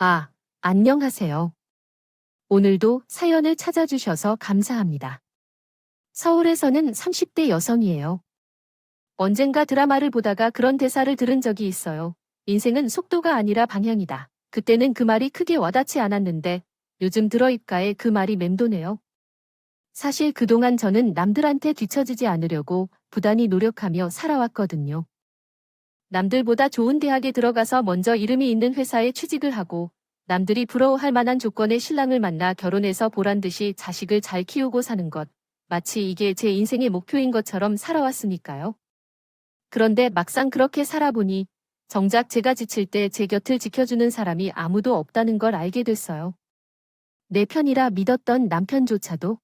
아, 안녕하세요. 오늘도 사연을 찾아주셔서 감사합니다. 서울에서는 30대 여성이에요. 언젠가 드라마를 보다가 그런 대사를 들은 적이 있어요. 인생은 속도가 아니라 방향이다. 그때는 그 말이 크게 와닿지 않았는데 요즘 들어 입가에 그 말이 맴도네요. 사실 그동안 저는 남들한테 뒤처지지 않으려고 부단히 노력하며 살아왔거든요. 남들보다 좋은 대학에 들어가서 먼저 이름이 있는 회사에 취직을 하고 남들이 부러워할 만한 조건의 신랑을 만나 결혼해서 보란 듯이 자식을 잘 키우고 사는 것. 마치 이게 제 인생의 목표인 것처럼 살아왔으니까요. 그런데 막상 그렇게 살아보니 정작 제가 지칠 때 제 곁을 지켜주는 사람이 아무도 없다는 걸 알게 됐어요. 내 편이라 믿었던 남편조차도.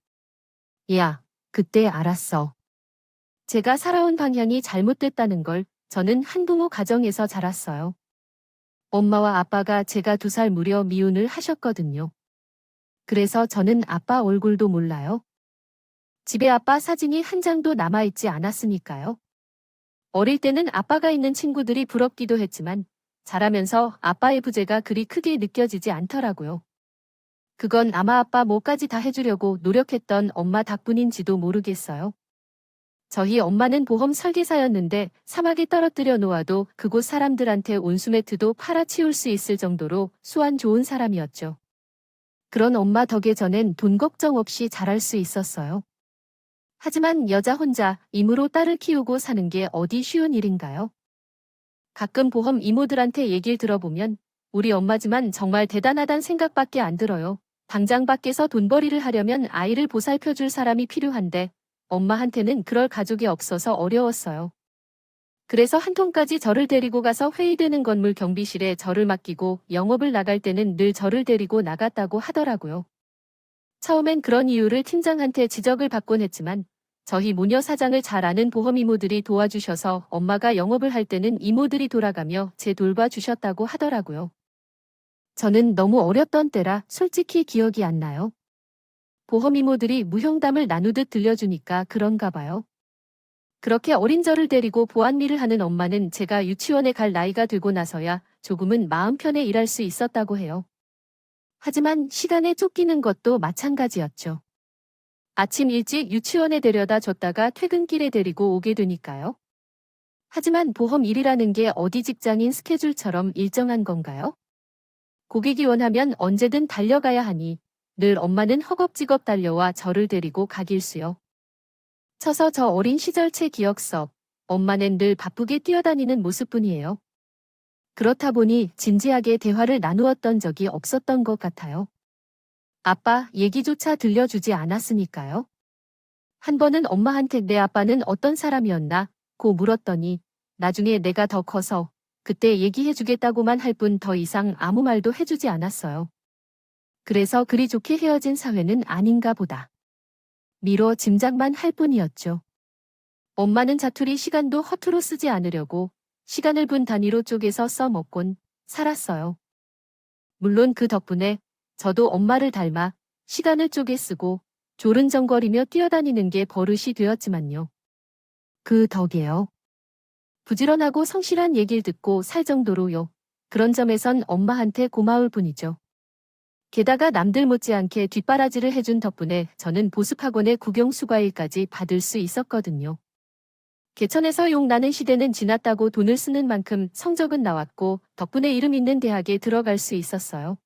야, 그때 알았어. 제가 살아온 방향이 잘못됐다는 걸. 저는 한부모 가정에서 자랐어요. 엄마와 아빠가 제가 2살 무려 미혼을 하셨거든요. 그래서 저는 아빠 얼굴도 몰라요. 집에 아빠 사진이 한 장도 남아있지 않았으니까요. 어릴 때는 아빠가 있는 친구들이 부럽기도 했지만 자라면서 아빠의 부재가 그리 크게 느껴지지 않더라고요. 그건 아마 아빠 뭐까지 다 해주려고 노력했던 엄마 덕분인지도 모르겠어요. 저희 엄마는 보험 설계사였는데 사막에 떨어뜨려 놓아도 그곳 사람들한테 온수매트도 팔아치울 수 있을 정도로 수완 좋은 사람이었죠. 그런 엄마 덕에 저는 돈 걱정 없이 자랄 수 있었어요. 하지만 여자 혼자 임으로 딸을 키우고 사는 게 어디 쉬운 일인가요? 가끔 보험 이모들한테 얘기를 들어보면 우리 엄마지만 정말 대단하단 생각밖에 안 들어요. 당장 밖에서 돈벌이를 하려면 아이를 보살펴줄 사람이 필요한데 엄마한테는 그럴 가족이 없어서 어려웠어요. 그래서 한 통까지 저를 데리고 가서 회의되는 건물 경비실에 저를 맡기고 영업을 나갈 때는 늘 저를 데리고 나갔다고 하더라고요. 처음엔 그런 이유를 팀장한테 지적을 받곤 했지만 저희 모녀 사장을 잘 아는 보험 이모들이 도와주셔서 엄마가 영업을 할 때는 이모들이 돌아가며 제 돌봐주셨다고 하더라고요. 저는 너무 어렸던 때라 솔직히 기억이 안 나요. 보험 이모들이 무형담을 나누듯 들려주니까 그런가 봐요. 그렇게 어린 저를 데리고 보안일을 하는 엄마는 제가 유치원에 갈 나이가 되고 나서야 조금은 마음 편해 일할 수 있었다고 해요. 하지만 시간에 쫓기는 것도 마찬가지였죠. 아침 일찍 유치원에 데려다 줬다가 퇴근길에 데리고 오게 되니까요. 하지만 보험 일이라는 게 어디 직장인 스케줄처럼 일정한 건가요? 고객이 원하면 언제든 달려가야 하니 늘 엄마는 허겁지겁 달려와 저를 데리고 가길수요. 쳐서 저 어린 시절 제 기억 속 엄마는 늘 바쁘게 뛰어다니는 모습뿐이에요. 그렇다 보니 진지하게 대화를 나누었던 적이 없었던 것 같아요. 아빠 얘기조차 들려주지 않았으니까요. 한 번은 엄마한테 내 아빠는 어떤 사람이었나 고 물었더니 나중에 내가 더 커서 그때 얘기해주겠다고만 할 뿐 더 이상 아무 말도 해주지 않았어요. 그래서 그리 좋게 헤어진 사회는 아닌가 보다. 미뤄 짐작만 할 뿐이었죠. 엄마는 자투리 시간도 허투루 쓰지 않으려고 시간을 분 단위로 쪼개서 써먹곤 살았어요. 물론 그 덕분에 저도 엄마를 닮아 시간을 쪼개 쓰고 조른정거리며 뛰어다니는 게 버릇이 되었지만요. 그 덕에요. 부지런하고 성실한 얘기를 듣고 살 정도로요. 그런 점에선 엄마한테 고마울 뿐이죠. 게다가 남들 못지않게 뒷바라지를 해준 덕분에 저는 보습학원의 국영수과일까지 받을 수 있었거든요. 개천에서 욕 나는 시대는 지났다고 돈을 쓰는 만큼 성적은 나왔고 덕분에 이름 있는 대학에 들어갈 수 있었어요.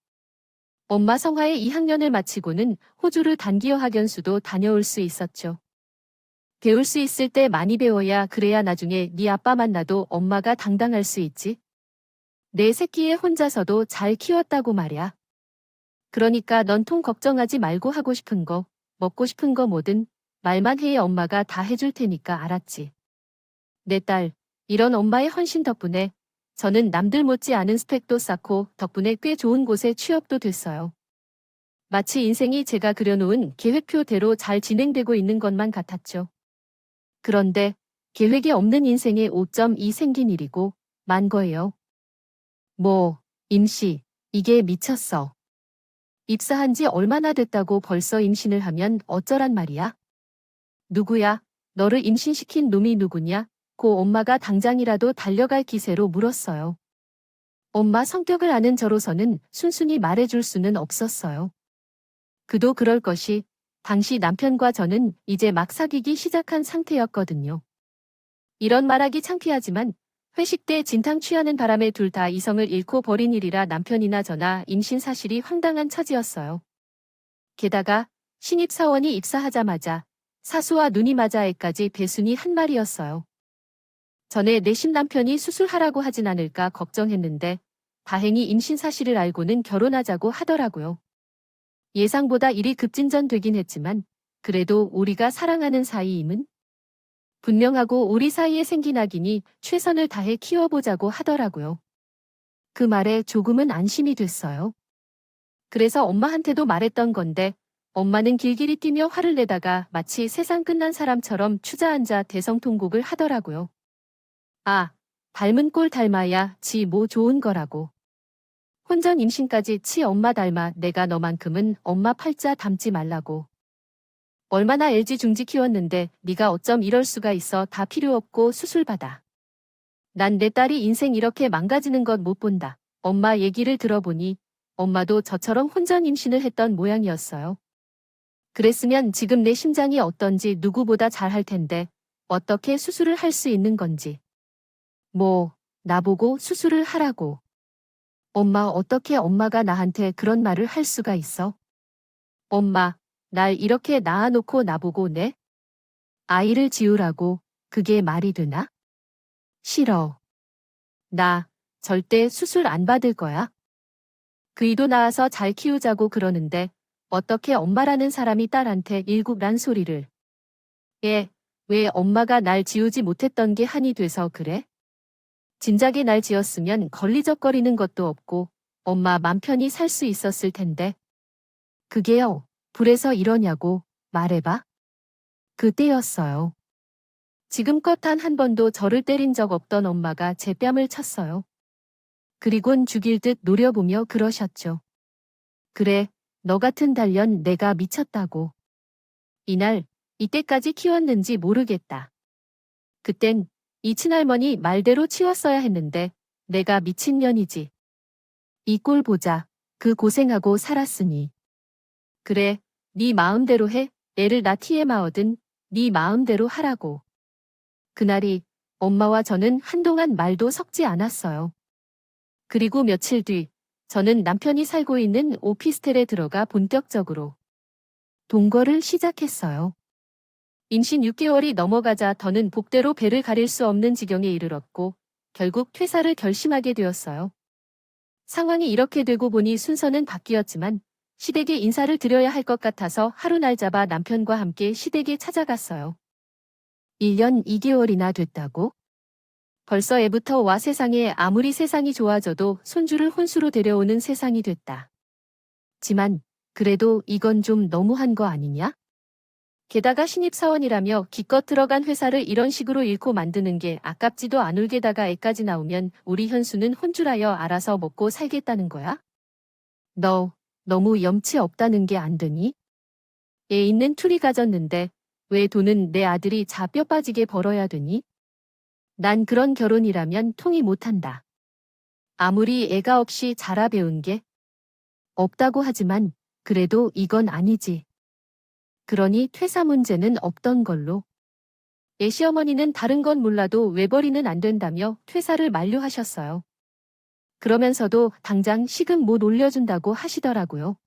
엄마 성화에 2학년을 마치고는 호주를 단기어 학연수도 다녀올 수 있었죠. 배울 수 있을 때 많이 배워야 그래야 나중에 네 아빠 만나도 엄마가 당당할 수 있지. 내 새끼에 혼자서도 잘 키웠다고 말이야. 그러니까 넌 통 걱정하지 말고 하고 싶은 거, 먹고 싶은 거 뭐든 말만 해 엄마가 다 해줄 테니까 알았지. 내 딸, 이런 엄마의 헌신 덕분에 저는 남들 못지 않은 스펙도 쌓고 덕분에 꽤 좋은 곳에 취업도 됐어요. 마치 인생이 제가 그려놓은 계획표대로 잘 진행되고 있는 것만 같았죠. 그런데 계획이 없는 인생에 5.2 생긴 일이고 만 거예요. 뭐, 임시, 이게 미쳤어. 입사한 지 얼마나 됐다고 벌써 임신을 하면 어쩌란 말이야? 누구야? 너를 임신시킨 놈이 누구냐? 고 엄마가 당장이라도 달려갈 기세로 물었어요. 엄마 성격을 아는 저로서는 순순히 말해줄 수는 없었어요. 그도 그럴 것이 당시 남편과 저는 이제 막 사귀기 시작한 상태였거든요. 이런 말하기 창피하지만 회식 때 진탕 취하는 바람에 둘 다 이성을 잃고 버린 일이라 남편이나 저나 임신 사실이 황당한 처지였어요. 게다가 신입사원이 입사하자마자 사수와 눈이 맞아 애까지 배순이 한 말이었어요. 전에 내심 남편이 수술하라고 하진 않을까 걱정했는데 다행히 임신 사실을 알고는 결혼하자고 하더라고요. 예상보다 일이 급진전되긴 했지만 그래도 우리가 사랑하는 사이임은 분명하고 우리 사이에 생긴 아기니 최선을 다해 키워보자고 하더라고요. 그 말에 조금은 안심이 됐어요. 그래서 엄마한테도 말했던 건데 엄마는 길길이 뛰며 화를 내다가 마치 세상 끝난 사람처럼 추자앉아 대성통곡을 하더라고요. 아, 닮은 꼴 닮아야 지 뭐 좋은 거라고. 혼전 임신까지 치 엄마 닮아 내가 너만큼은 엄마 팔자 닮지 말라고. 얼마나 LG 중지 키웠는데 네가 어쩜 이럴 수가 있어 다 필요 없고 수술 받아. 난 내 딸이 인생 이렇게 망가지는 것 못 본다. 엄마 얘기를 들어보니 엄마도 저처럼 혼전 임신을 했던 모양이었어요. 그랬으면 지금 내 심장이 어떤지 누구보다 잘할 텐데 어떻게 수술을 할 수 있는 건지. 뭐, 나보고 수술을 하라고. 엄마 어떻게 엄마가 나한테 그런 말을 할 수가 있어? 엄마, 날 이렇게 낳아놓고 나보고 내 아이를 지우라고 그게 말이 되나? 싫어. 나 절대 수술 안 받을 거야. 그이도 낳아서 잘 키우자고 그러는데 어떻게 엄마라는 사람이 딸한테 일국란 소리를. 왜 엄마가 날 지우지 못했던 게 한이 돼서 그래? 진작에 날 지었으면 걸리적거리는 것도 없고 엄마 맘 편히 살 수 있었을 텐데. 그게요, 불에서 이러냐고 말해봐. 그때였어요. 지금껏 단 한 번도 저를 때린 적 없던 엄마가 제 뺨을 쳤어요. 그리곤 죽일 듯 노려보며 그러셨죠. 그래, 너 같은 단련 내가 미쳤다고. 이날, 이때까지 키웠는지 모르겠다. 그땐 이 친할머니 말대로 치웠어야 했는데 내가 미친년이지. 이 꼴 보자. 그 고생하고 살았으니. 그래, 네 마음대로 해. 애를 낳기에 마어든 네 마음대로 하라고. 그날이 엄마와 저는 한동안 말도 섞지 않았어요. 그리고 며칠 뒤 저는 남편이 살고 있는 오피스텔에 들어가 본격적으로 동거를 시작했어요. 임신 6개월이 넘어가자 더는 복대로 배를 가릴 수 없는 지경에 이르렀고 결국 퇴사를 결심하게 되었어요. 상황이 이렇게 되고 보니 순서는 바뀌었지만 시댁에 인사를 드려야 할 것 같아서 하루 날 잡아 남편과 함께 시댁에 찾아갔어요. 1년 2개월이나 됐다고? 벌써 애부터 와 세상에 아무리 세상이 좋아져도 손주를 혼수로 데려오는 세상이 됐다. 지만 그래도 이건 좀 너무한 거 아니냐? 게다가 신입사원이라며 기껏 들어간 회사를 이런 식으로 잃고 만드는 게 아깝지도 않을 게다가 애까지 나오면 우리 현수는 혼주라여 알아서 먹고 살겠다는 거야? 너 너무 염치 없다는 게 안 되니? 애 있는 둘이 가졌는데 왜 돈은 내 아들이 자 뼈 빠지게 벌어야 되니? 난 그런 결혼이라면 통이 못한다. 아무리 애가 없이 자라 배운 게 없다고 하지만 그래도 이건 아니지. 그러니 퇴사 문제는 없던 걸로. 애 시어머니는 다른 건 몰라도 외벌이는 안 된다며 퇴사를 만료하셨어요. 그러면서도 당장 시급 못 올려준다고 하시더라고요.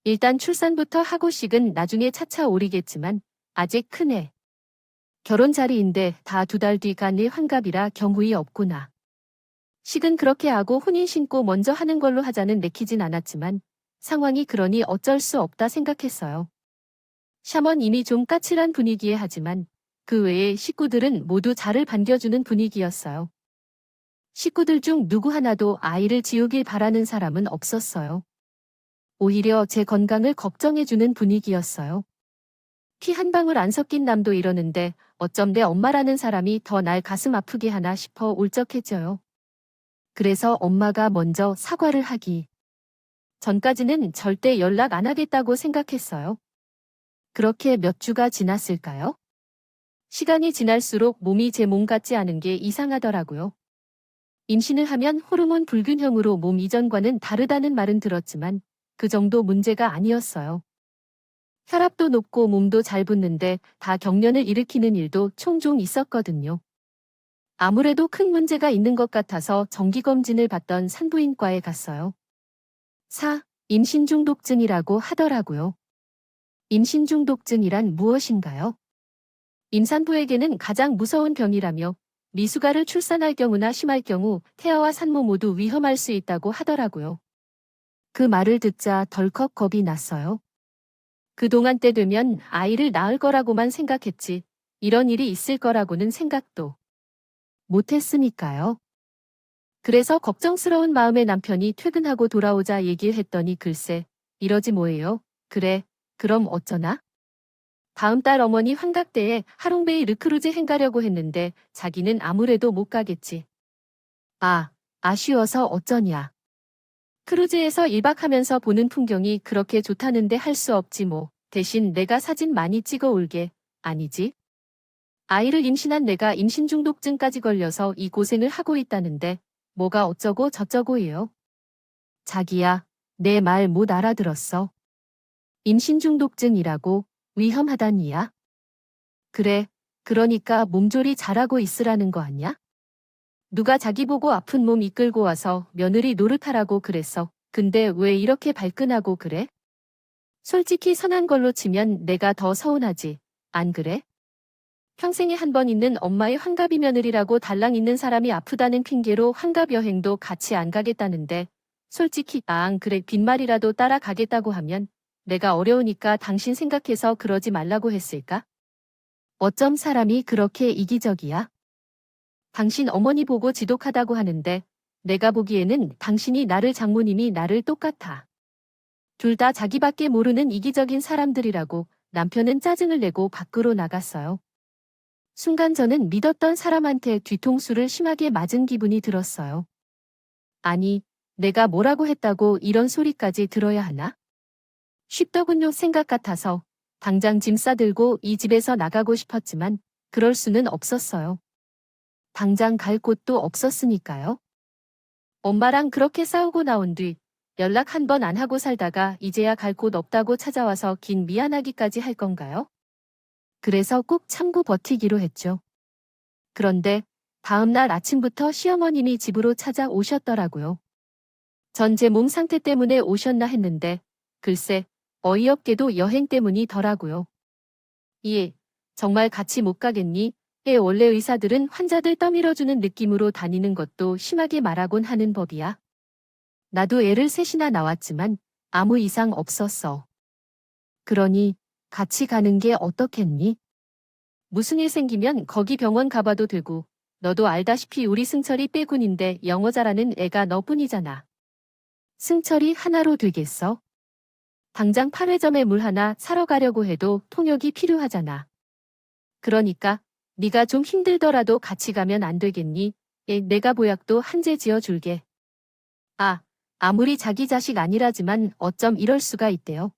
일단 출산부터 하고식은 나중에 차차 오리겠지만 아직 큰애. 결혼 자리인데 다 2달 뒤 간일 환갑이라 경우이 없구나. 식은 그렇게 하고 혼인 신고 먼저 하는 걸로 하자는 내키진 않았지만 상황이 그러니 어쩔 수 없다 생각했어요. 샤먼 이미 좀 까칠한 분위기에 하지만 그 외에 식구들은 모두 자를 반겨주는 분위기였어요. 식구들 중 누구 하나도 아이를 지우길 바라는 사람은 없었어요. 오히려 제 건강을 걱정해주는 분위기였어요. 피 한 방울 안 섞인 남도 이러는데 어쩜 내 엄마라는 사람이 더 날 가슴 아프게 하나 싶어 울적해져요. 그래서 엄마가 먼저 사과를 하기 전까지는 절대 연락 안 하겠다고 생각했어요. 그렇게 몇 주가 지났을까요? 시간이 지날수록 몸이 제 몸 같지 않은 게 이상하더라고요. 임신을 하면 호르몬 불균형으로 몸 이전과는 다르다는 말은 들었지만 그 정도 문제가 아니었어요. 혈압도 높고 몸도 잘 붓는데 다 경련을 일으키는 일도 종종 있었거든요. 아무래도 큰 문제가 있는 것 같아서 정기검진을 받던 산부인과에 갔어요. 4. 임신중독증이라고 하더라고요. 임신중독증이란 무엇인가요? 임산부에게는 가장 무서운 병이라며 미숙아를 출산할 경우나 심할 경우 태아와 산모 모두 위험할 수 있다고 하더라고요. 그 말을 듣자 덜컥 겁이 났어요. 그동안 때 되면 아이를 낳을 거라고만 생각했지 이런 일이 있을 거라고는 생각도 못했으니까요. 그래서 걱정스러운 마음에 남편이 퇴근하고 돌아오자 얘기를 했더니 글쎄, 이러지 뭐예요. 그래, 그럼 어쩌나? 다음 달 어머니 환갑 때에 하롱베이 르크루제 행가려고 했는데 자기는 아무래도 못 가겠지. 아, 아쉬워서 어쩌냐. 크루즈에서 1박 하면서 보는 풍경이 그렇게 좋다는데 할 수 없지 뭐. 대신 내가 사진 많이 찍어 올게. 아니지? 아이를 임신한 내가 임신 중독증까지 걸려서 이 고생을 하고 있다는데 뭐가 어쩌고 저쩌고예요. 자기야, 내 말 못 알아들었어. 임신 중독증이라고 위험하다니야. 그래, 그러니까 몸조리 잘하고 있으라는 거 아니야? 누가 자기 보고 아픈 몸 이끌고 와서 며느리 노릇하라고 그랬어. 근데 왜 이렇게 발끈하고 그래? 솔직히 선한 걸로 치면 내가 더 서운하지. 안 그래? 평생에 한 번 있는 엄마의 환갑이 며느리라고 달랑 있는 사람이 아프다는 핑계로 환갑 여행도 같이 안 가겠다는데 솔직히 안 그래 빈말이라도 따라가겠다고 하면 내가 어려우니까 당신 생각해서 그러지 말라고 했을까? 어쩜 사람이 그렇게 이기적이야? 당신 어머니 보고 지독하다고 하는데 내가 보기에는 당신이 나를 장모님이 나를 똑같아. 둘 다 자기밖에 모르는 이기적인 사람들이라고 남편은 짜증을 내고 밖으로 나갔어요. 순간 저는 믿었던 사람한테 뒤통수를 심하게 맞은 기분이 들었어요. 아니, 내가 뭐라고 했다고 이런 소리까지 들어야 하나? 쉽더군요 생각 같아서 당장 짐 싸들고 이 집에서 나가고 싶었지만 그럴 수는 없었어요. 당장 갈 곳도 없었으니까요. 엄마랑 그렇게 싸우고 나온 뒤 연락 한 번 안 하고 살다가 이제야 갈 곳 없다고 찾아와서 긴 미안하기까지 할 건가요? 그래서 꼭 참고 버티기로 했죠. 그런데 다음 날 아침부터 시어머님이 집으로 찾아오셨더라고요. 전 제 몸 상태 때문에 오셨나 했는데 글쎄 어이없게도 여행 때문이더라고요. 예, 정말 같이 못 가겠니? 원래 의사들은 환자들 떠밀어주는 느낌으로 다니는 것도 심하게 말하곤 하는 법이야. 나도 애를 셋이나 낳았지만 아무 이상 없었어. 그러니 같이 가는 게 어떻겠니? 무슨 일 생기면 거기 병원 가봐도 되고 너도 알다시피 우리 승철이 빼군인데 영어 잘하는 애가 너뿐이잖아. 승철이 하나로 되겠어? 당장 8회점에 물 하나 사러 가려고 해도 통역이 필요하잖아. 그러니까 네가 좀 힘들더라도 같이 가면 안 되겠니? 내가 보약도 한 제 지어줄게. 아, 아무리 자기 자식 아니라지만 어쩜 이럴 수가 있대요.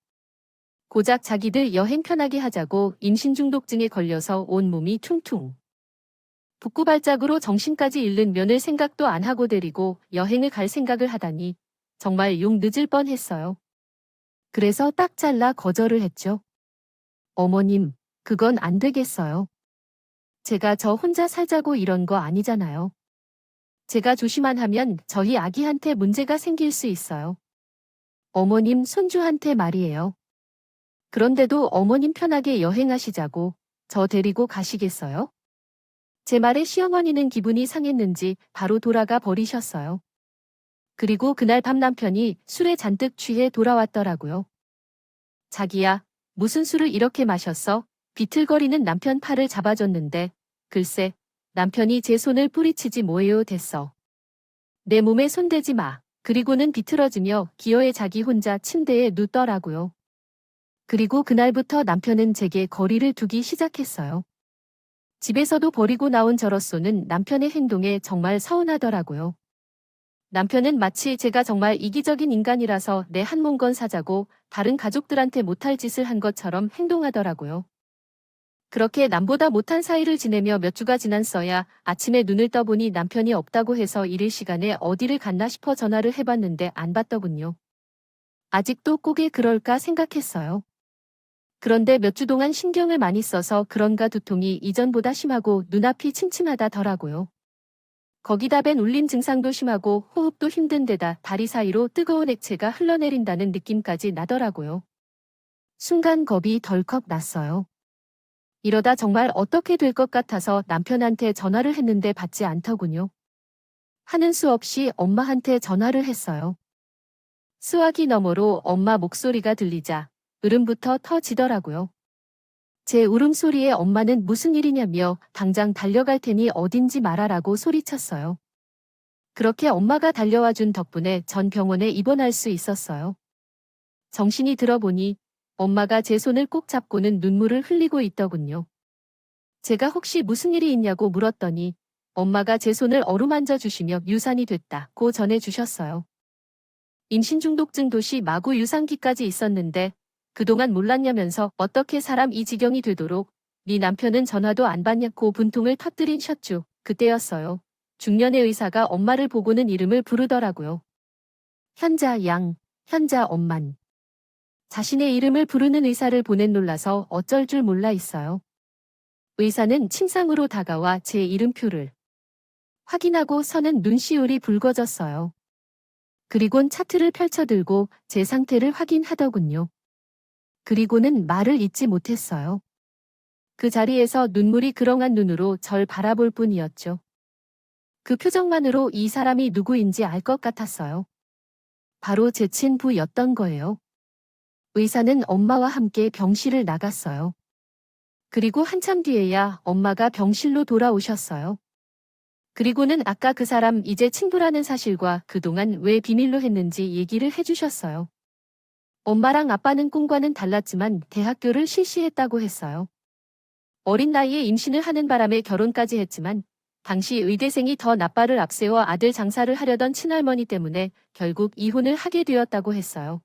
고작 자기들 여행 편하게 하자고 임신 중독증에 걸려서 온몸이 퉁퉁. 붓고 발작으로 정신까지 잃는 며느 생각도 안 하고 데리고 여행을 갈 생각을 하다니 정말 욕 늦을 뻔했어요. 그래서 딱 잘라 거절을 했죠. 어머님, 그건 안 되겠어요. 제가 저 혼자 살자고 이런 거 아니잖아요. 제가 조심만 하면 저희 아기한테 문제가 생길 수 있어요. 어머님 손주한테 말이에요. 그런데도 어머님 편하게 여행하시자고 저 데리고 가시겠어요? 제 말에 시어머니는 기분이 상했는지 바로 돌아가 버리셨어요. 그리고 그날 밤 남편이 술에 잔뜩 취해 돌아왔더라고요. 자기야, 무슨 술을 이렇게 마셨어? 비틀거리는 남편 팔을 잡아줬는데 글쎄, 남편이 제 손을 뿌리치지 뭐예요 됐어. 내 몸에 손대지 마. 그리고는 비틀어지며 기어에 자기 혼자 침대에 눕더라고요. 그리고 그날부터 남편은 제게 거리를 두기 시작했어요. 집에서도 버리고 나온 저로서는 남편의 행동에 정말 서운하더라고요. 남편은 마치 제가 정말 이기적인 인간이라서 내 한 몸건 사자고 다른 가족들한테 못할 짓을 한 것처럼 행동하더라고요. 그렇게 남보다 못한 사이를 지내며 몇 주가 지났어야 아침에 눈을 떠보니 남편이 없다고 해서 일일 시간에 어디를 갔나 싶어 전화를 해봤는데 안 받더군요. 아직도 꼭에 그럴까 생각했어요. 그런데 몇 주 동안 신경을 많이 써서 그런가 두통이 이전보다 심하고 눈앞이 침침하다더라고요. 거기다 벤 울림 증상도 심하고 호흡도 힘든 데다 다리 사이로 뜨거운 액체가 흘러내린다는 느낌까지 나더라고요. 순간 겁이 덜컥 났어요. 이러다 정말 어떻게 될 것 같아서 남편한테 전화를 했는데 받지 않더군요. 하는 수 없이 엄마한테 전화를 했어요. 수화기 너머로 엄마 목소리가 들리자 울음부터 터지더라고요. 제 울음소리에 엄마는 무슨 일이냐며 당장 달려갈 테니 어딘지 말하라고 소리쳤어요. 그렇게 엄마가 달려와 준 덕분에 전 병원에 입원할 수 있었어요. 정신이 들어보니 엄마가 제 손을 꼭 잡고는 눈물을 흘리고 있더군요. 제가 혹시 무슨 일이 있냐고 물었더니 엄마가 제 손을 어루만져 주시며 유산이 됐다고 전해주셨어요. 임신중독증 도시 마구 유산기까지 있었는데 그동안 몰랐냐면서 어떻게 사람 이 지경이 되도록 네 남편은 전화도 안 받냐고 분통을 터뜨린 셔츠. 그때였어요. 중년의 의사가 엄마를 보고는 이름을 부르더라고요. 현자 양, 현자 엄만. 자신의 이름을 부르는 의사를 보낸 놀라서 어쩔 줄 몰라 있어요. 의사는 침상으로 다가와 제 이름표를 확인하고 서는 눈시울이 붉어졌어요. 그리곤 차트를 펼쳐들고 제 상태를 확인하더군요. 그리고는 말을 잇지 못했어요. 그 자리에서 눈물이 그렁한 눈으로 절 바라볼 뿐이었죠. 그 표정만으로 이 사람이 누구인지 알 것 같았어요. 바로 제 친부였던 거예요. 의사는 엄마와 함께 병실을 나갔어요. 그리고 한참 뒤에야 엄마가 병실로 돌아오셨어요. 그리고는 아까 그 사람 이제 친부라는 사실과 그동안 왜 비밀로 했는지 얘기를 해주셨어요. 엄마랑 아빠는 꿈과는 달랐지만 대학교를 실시했다고 했어요. 어린 나이에 임신을 하는 바람에 결혼까지 했지만 당시 의대생이 더 나빠를 앞세워 아들 장사를 하려던 친할머니 때문에 결국 이혼을 하게 되었다고 했어요.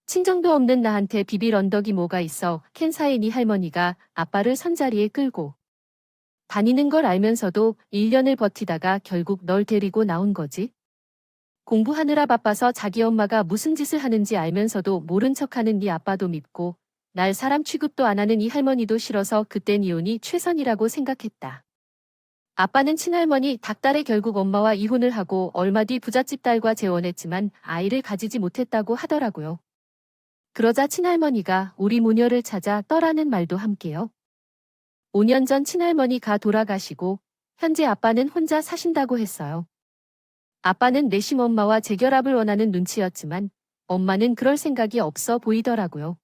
친정도 없는 나한테 비빌 언덕이 뭐가 있어 캔사인 이 할머니가 아빠를 선자리에 끌고 다니는 걸 알면서도 1년을 버티다가 결국 널 데리고 나온 거지. 공부하느라 바빠서 자기 엄마가 무슨 짓을 하는지 알면서도 모른 척하는 네 아빠도 밉고 날 사람 취급도 안 하는 이 할머니도 싫어서 그땐 이혼이 최선이라고 생각했다. 아빠는 친할머니 닭달에 결국 엄마와 이혼을 하고 얼마 뒤 부잣집 딸과 재혼했지만 아이를 가지지 못했다고 하더라고요. 그러자 친할머니가 우리 모녀를 찾아 떠라는 말도 함께요. 5년 전 친할머니가 돌아가시고 현재 아빠는 혼자 사신다고 했어요. 아빠는 내심 엄마와 재결합을 원하는 눈치였지만 엄마는 그럴 생각이 없어 보이더라고요.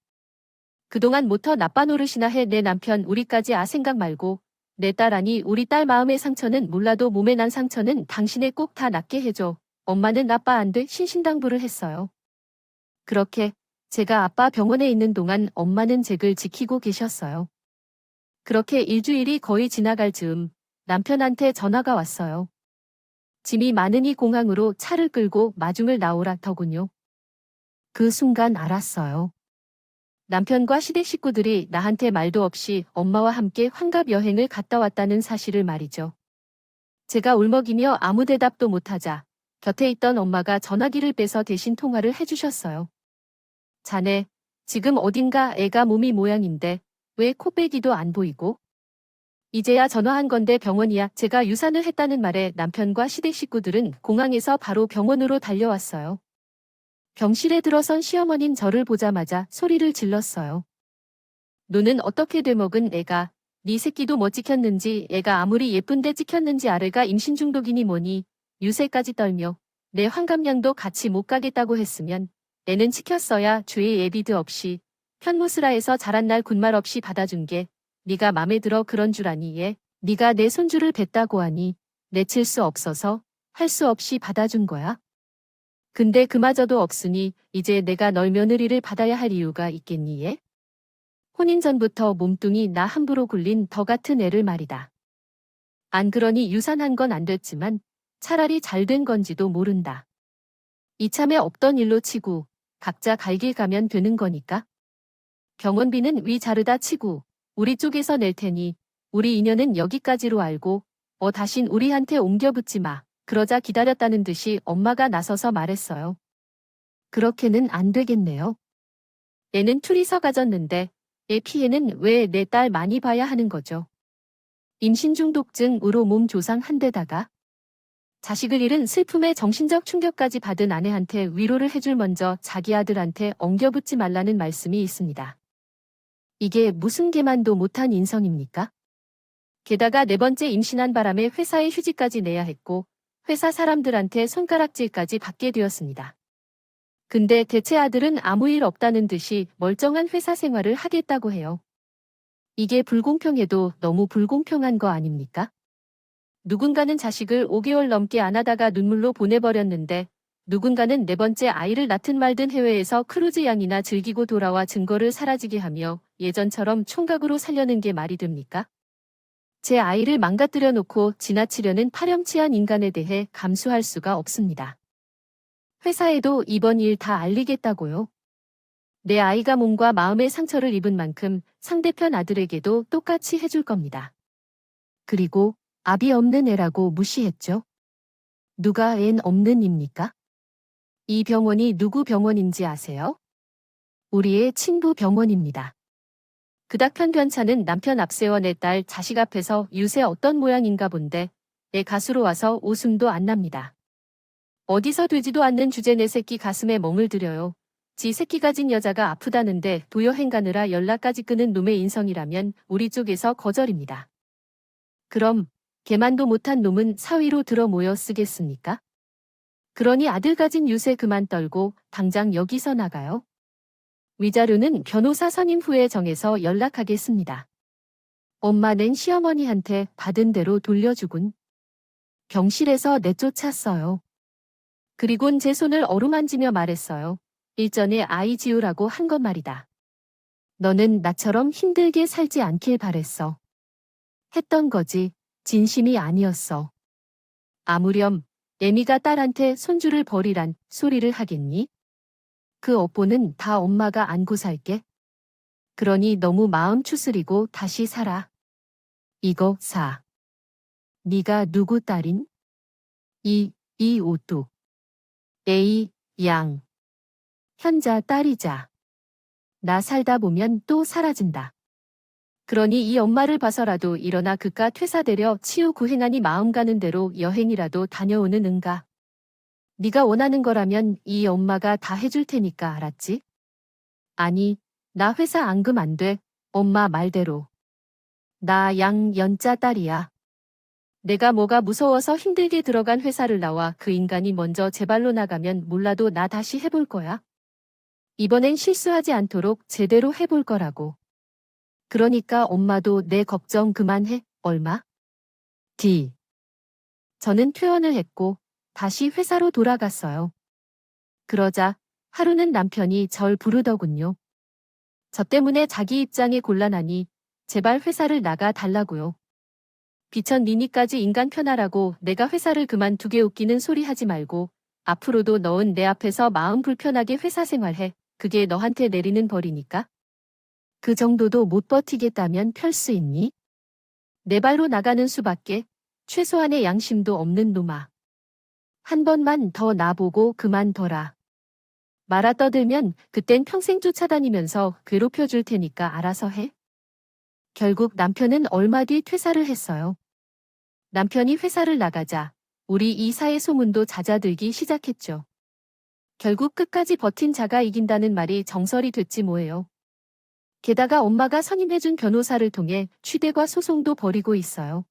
그동안 모터 나빠 노릇이나 해 내 남편 우리까지 생각 말고 내 딸 아니 우리 딸 마음의 상처는 몰라도 몸에 난 상처는 당신에 꼭 다 낫게 해줘. 엄마는 나빠 안 돼 신신당부를 했어요. 그렇게 제가 아빠 병원에 있는 동안 엄마는 잭을 지키고 계셨어요. 그렇게 일주일이 거의 지나갈 즈음 남편한테 전화가 왔어요. 짐이 많으니 공항으로 차를 끌고 마중을 나오라더군요. 그 순간 알았어요. 남편과 시댁 식구들이 나한테 말도 없이 엄마와 함께 환갑 여행을 갔다 왔다는 사실을 말이죠. 제가 울먹이며 아무 대답도 못하자 곁에 있던 엄마가 전화기를 빼서 대신 통화를 해주셨어요. 자네, 지금 어딘가 애가 몸이 모양인데 왜 코빼기도 안 보이고? 이제야 전화한 건데 병원이야. 제가 유산을 했다는 말에 남편과 시댁 식구들은 공항에서 바로 병원으로 달려왔어요. 병실에 들어선 시어머니는 저를 보자마자 소리를 질렀어요. 너는 어떻게 되먹은 애가 네 새끼도 뭐 찍혔는지 애가 아무리 예쁜데 찍혔는지 아래가 임신 중독이니 뭐니 유세까지 떨며 내 환갑량도 같이 못 가겠다고 했으면 애는 찍혔어야 죄의 예비드 없이 편모스라에서 자란 날 군말 없이 받아준 게 네가 맘에 들어 그런 줄 아니 얘 네가 내 손주를 뵀다고 하니 내칠 수 없어서 할 수 없이 받아준 거야. 근데 그마저도 없으니 이제 내가 널 며느리를 받아야 할 이유가 있겠니 얘? 혼인 전부터 몸뚱이 나 함부로 굴린 더 같은 애를 말이다. 안 그러니 유산한 건 안 됐지만 차라리 잘 된 건지도 모른다. 이참에 없던 일로 치고 각자 갈 길 가면 되는 거니까. 병원비는 위 자르다 치고 우리 쪽에서 낼 테니 우리 인연은 여기까지로 알고 다신 우리한테 옮겨붙지 마. 그러자 기다렸다는 듯이 엄마가 나서서 말했어요. 그렇게는 안 되겠네요. 애는 둘이서 가졌는데 애 피해는 왜 내 딸 많이 봐야 하는 거죠. 임신 중독증으로 몸 조상한 데다가 자식을 잃은 슬픔에 정신적 충격까지 받은 아내한테 위로를 해줄 먼저 자기 아들한테 엉겨붙지 말라는 말씀이 있습니다. 이게 무슨 개만도 못한 인성입니까? 게다가 네 번째 임신한 바람에 회사에 휴직까지 내야 했고 회사 사람들한테 손가락질까지 받게 되었습니다. 근데 대체 아들은 아무 일 없다는 듯이 멀쩡한 회사 생활을 하겠다고 해요. 이게 불공평해도 너무 불공평한 거 아닙니까? 누군가는 자식을 5개월 넘게 안 하다가 눈물로 보내버렸는데 누군가는 네 번째 아이를 낳든 말든 해외에서 크루즈 양이나 즐기고 돌아와 증거를 사라지게 하며 예전처럼 총각으로 살려는 게 말이 됩니까? 제 아이를 망가뜨려 놓고 지나치려는 파렴치한 인간에 대해 감수할 수가 없습니다. 회사에도 이번 일 다 알리겠다고요. 내 아이가 몸과 마음의 상처를 입은 만큼 상대편 아들에게도 똑같이 해줄 겁니다. 그리고 압이 없는 애라고 무시했죠. 누가 앤 없는 입니까? 이 병원이 누구 병원인지 아세요? 우리의 친부 병원입니다. 그닥 편찮은 남편 앞세워 내 딸 자식 앞에서 유세 어떤 모양인가 본데 애 가수로 와서 웃음도 안 납니다. 어디서 되지도 않는 주제 내 새끼 가슴에 멍을 들여요. 지 새끼 가진 여자가 아프다는데 도여행 가느라 연락까지 끊은 놈의 인성이라면 우리 쪽에서 거절입니다. 그럼 개만도 못한 놈은 사위로 들어 모여 쓰겠습니까? 그러니 아들 가진 유세 그만 떨고 당장 여기서 나가요. 위자료는 변호사 선임 후에 정해서 연락하겠습니다. 엄마는 시어머니한테 받은 대로 돌려주군. 병실에서 내쫓았어요. 그리곤 제 손을 어루만지며 말했어요. 일전에 아이 지우라고 한 것 말이다. 너는 나처럼 힘들게 살지 않길 바랬어. 했던 거지. 진심이 아니었어. 아무렴 애미가 딸한테 손주를 버리란 소리를 하겠니? 그 업보는 다 엄마가 안고 살게. 그러니 너무 마음 추스리고 다시 살아. 이거 사. 네가 누구 딸인? 이 오뚜. 에이, 양. 현자 딸이자. 나 살다 보면 또 사라진다. 그러니 이 엄마를 봐서라도 일어나 그깟 퇴사되려 치유 구행하니 마음 가는 대로 여행이라도 다녀오는 응가. 네가 원하는 거라면 이 엄마가 다 해줄 테니까 알았지? 아니, 나 회사 앙금 안 돼. 엄마 말대로. 나 양연자 딸이야. 내가 뭐가 무서워서 힘들게 들어간 회사를 나와 그 인간이 먼저 제 발로 나가면 몰라도 나 다시 해볼 거야. 이번엔 실수하지 않도록 제대로 해볼 거라고. 그러니까 엄마도 내 걱정 그만해. 얼마? 저는 퇴원을 했고 다시 회사로 돌아갔어요. 그러자 하루는 남편이 절 부르더군요. 저 때문에 자기 입장에 곤란하니 제발 회사를 나가 달라고요. 비천 니니까지 인간 편하라고 내가 회사를 그만두게 웃기는 소리 하지 말고 앞으로도 너은 내 앞에서 마음 불편하게 회사 생활해. 그게 너한테 내리는 벌이니까. 그 정도도 못 버티겠다면 펼 수 있니? 내 발로 나가는 수밖에 최소한의 양심도 없는 놈아. 한 번만 더 나보고 그만둬라. 말아 떠들면 그땐 평생 쫓아다니면서 괴롭혀 줄 테니까 알아서 해. 결국 남편은 얼마 뒤 퇴사를 했어요. 남편이 회사를 나가자 우리 이사의 소문도 잦아들기 시작했죠. 결국 끝까지 버틴 자가 이긴다는 말이 정설이 됐지 뭐예요. 게다가 엄마가 선임해준 변호사를 통해 취대과 소송도 벌이고 있어요.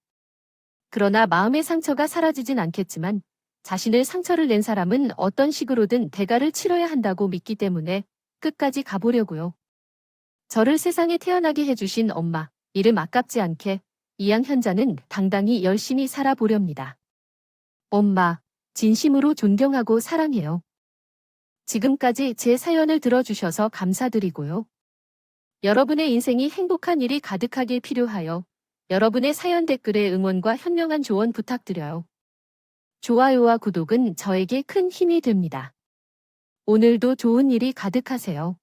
그러나 마음의 상처가 사라지진 않겠지만 자신을 상처를 낸 사람은 어떤 식으로든 대가를 치러야 한다고 믿기 때문에 끝까지 가보려고요. 저를 세상에 태어나게 해주신 엄마, 이름 아깝지 않게 이양 현자는 당당히 열심히 살아보렵니다. 엄마, 진심으로 존경하고 사랑해요. 지금까지 제 사연을 들어주셔서 감사드리고요. 여러분의 인생이 행복한 일이 가득하길 필요하여 여러분의 사연 댓글에 응원과 현명한 조언 부탁드려요. 좋아요와 구독은 저에게 큰 힘이 됩니다. 오늘도 좋은 일이 가득하세요.